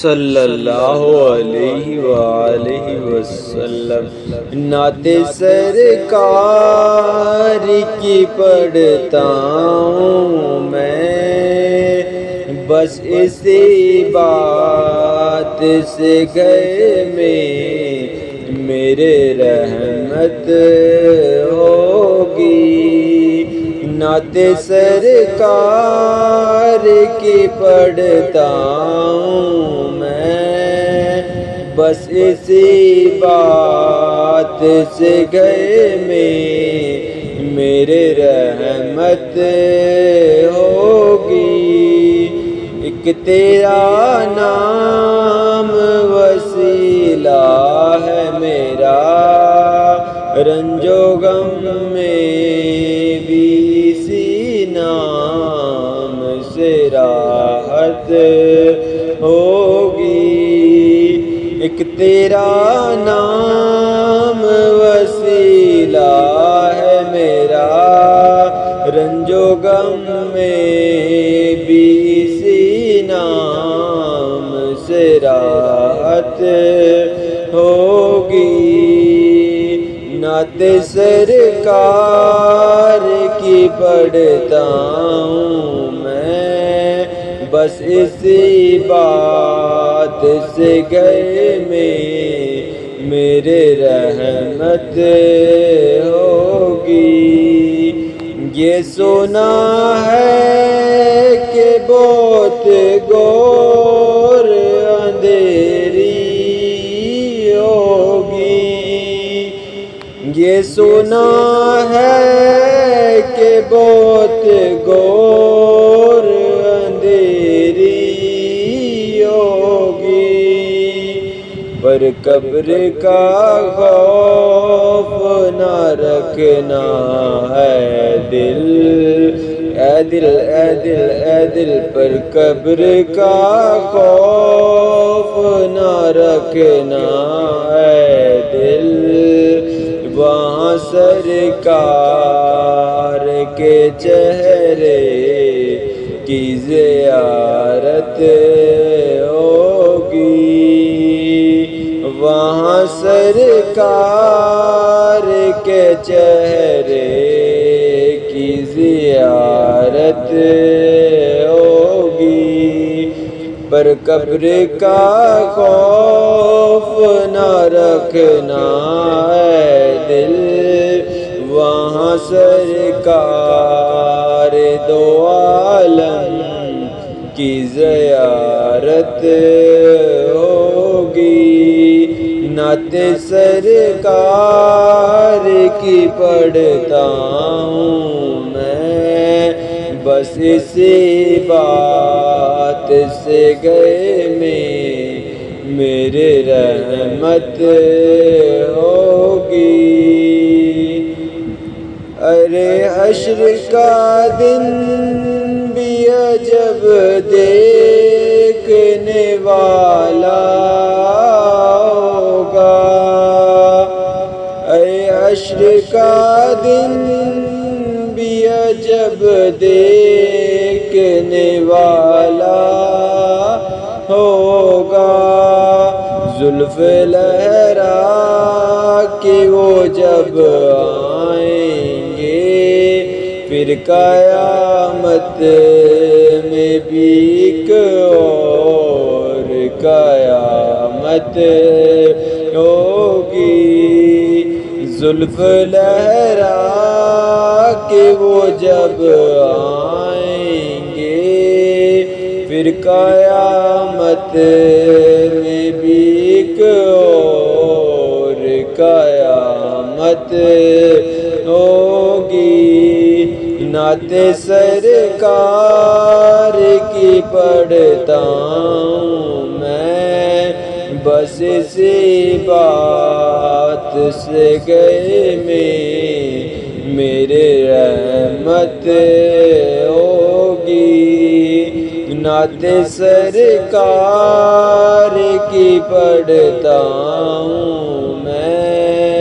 صلی اللہ علیہ وآلہ وسلم۔ نعت سرکار کی پڑھتا ہوں میں، بس اسی بات سے گھر میں میرے رحمت ہوگی۔ نعت سرکار کی پڑھتا ہوں میں، بس اسی بات سے گھر میں میرے رحمت ہوگی۔ ایک تیرا نام وسیلہ ہے میرا، رنج و غم میں بھی اسی نام سے راحت ہوگی۔ ایک تیرا نام وسیلہ ہے میرا، رنج و غم میں بھی اسی نام سے راحت ہوگی۔ نعت سرکار کی پڑھتا ہوں میں، بس اسی بات سے گھر میں میرے رحمت ہوگی۔ یہ سنا ہے کہ بہت گور اندھیری ہوگی، یہ سنا ہے کہ بہت گور اندھیری ہوگی، پر قبر کا خوف نہ رکھنا ہے دل، اے دل اے دل اے دل، پر قبر کا خوف نہ رکھنا ہے دل۔ وہاں سرکار کے چہرے کی زیارت ہوگی، وہاں سرکار کے چہرے کی زیارت ہوگی، پر قبر کا خوف نہ رکھنا ہے دل۔ وہاں سرکار دو عالم کی زیارت ہوگی۔ نعت سرکار کی پڑھتا ہوں میں، بس اسی بات سے گھر میں میرے رحمت ہوگی۔ ارے حشر کا دن بھی عجب دیکھنے والا ہوگا، ارے حشر کا دن بھی عجب دیکھنے والا ہوگا۔ زلف لہرا کے وہ جب آئیں گے، پھر قیامت میں بھی ایک اور قیامت ہوگی۔ زلف لہرا کے وہ جب آئیں گے، پھر قیامت میں بھی ایک اور قیامت ہوگی۔ نعت سرکار کی پڑھتا ہوں میں، بس اسی بات سے گھر میں میرے رحمت ہوگی۔ نعت سرکار کی پڑھتا ہوں میں،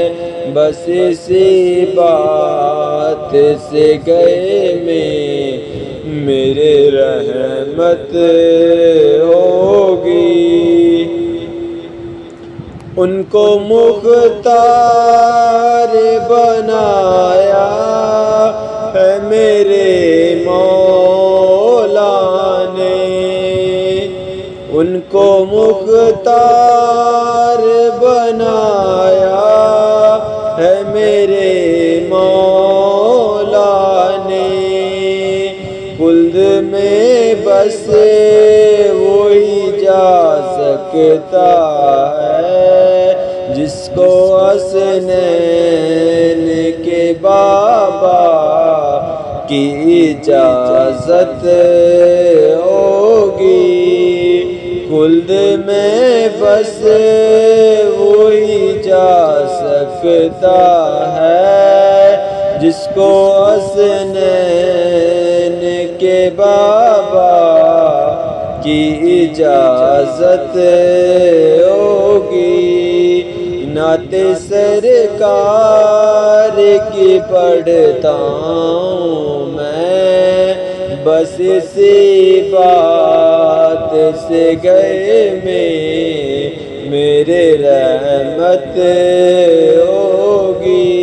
بس اسی بات سے گھر میں میرے رحمت ہوگی۔ ان کو مختار بنایا ہے میرے مولا نے، ان کو مختار بنایا ہے میرے مولا نے، خلد میں بس وہی جا سکتا ہے جس کو حسنین کے بابا کی اجازت ہوگی، خلد میں بس وہی جا سکتا ہے جس کو حسنین کے بابا کی اجازت ہوگی۔ نعت سرکار کی پڑھتا ہوں میں، بس اسی بات سے گئے میں میرے رحمت ہوگی۔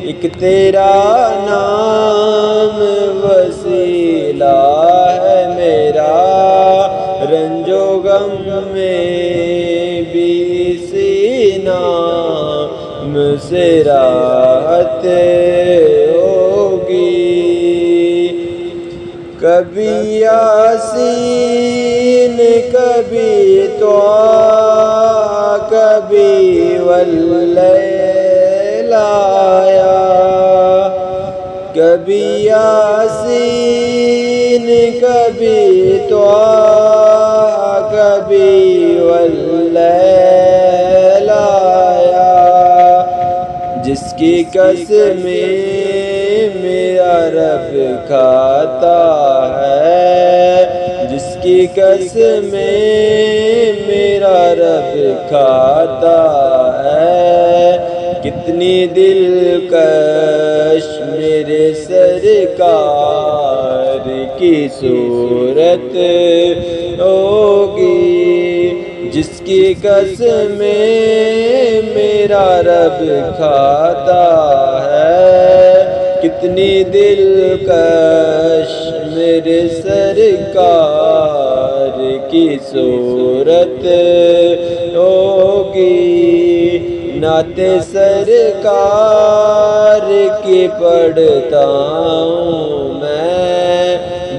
ایک تیرا نام وسیلہ ہے میرا، رنج و غم میں بھی اسی نام سے راحت ہوگی۔ کبھی یاسین کبھی طٰہٰ کبھی واللیل آیا، کبھی یاسین کبھی طٰہٰ کبھی واللیل آیا، جس کی قسمیں میرا رب کھاتا ہے، جس کی قسمیں میرا رب کھاتا ہے، کتنی دلکش میرے سرکار کی صورت ہوگی، جس کی قسمیں میرا رب کھاتا ہے، کتنی دلکش میرے سرکار کی صورت ہوگی۔ نعت سرکار کی پڑھتا ہوں میں،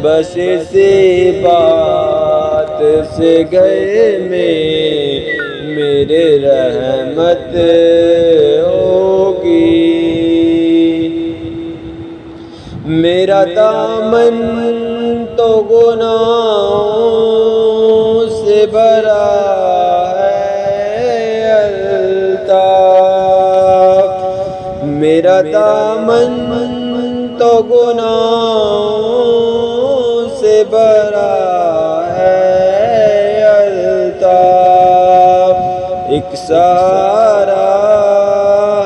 بس اسی بات سے گئے میں میرے رحمت ہوگی۔ میرا دامن تو گناہوں سے بھرا ہے الطاف، میرا دامن تو گناہوں سے بھرا ہے الطاف، ایک سہارا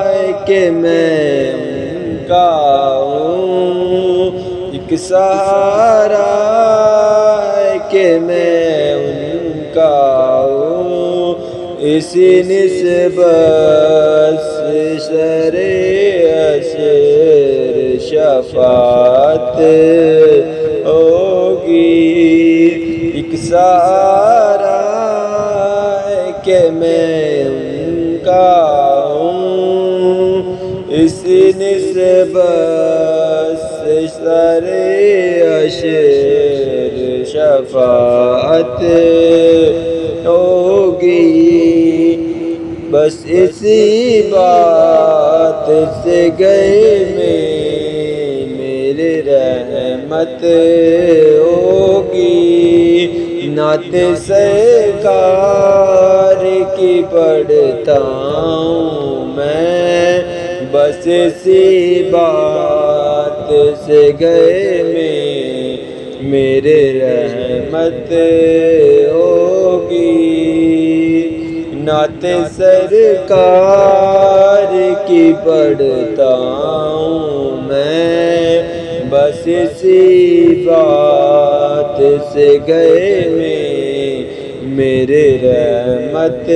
ہے کہ میں ان کا ہوں، ایک سہارا ہے کہ میں ان کا ہوں، اسی نسبت سے شرع شفاعت ہوگی، ایک سہارا ہے کہ میں ان کا ہوں، اسی نسبت سے شرع شفاعت ہوگی، بس اسی بات سے گئے میں میرے رحمت ہوگی۔ نعت سرکار کی پڑھتا ہوں میں، بس اسی بات سے گئے میں میرے رحمت ہوگی۔ نعت سرکار کی پڑھتا ہوں میں، بس اسی بات سے گئے میں میرے رحمت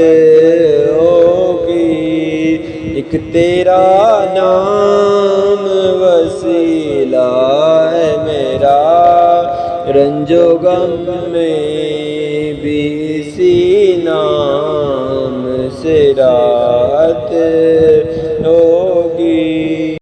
ہوگی، ایک تیرا نام وسیلہ ہے میرا، رنج و غم میں بھی اسی نام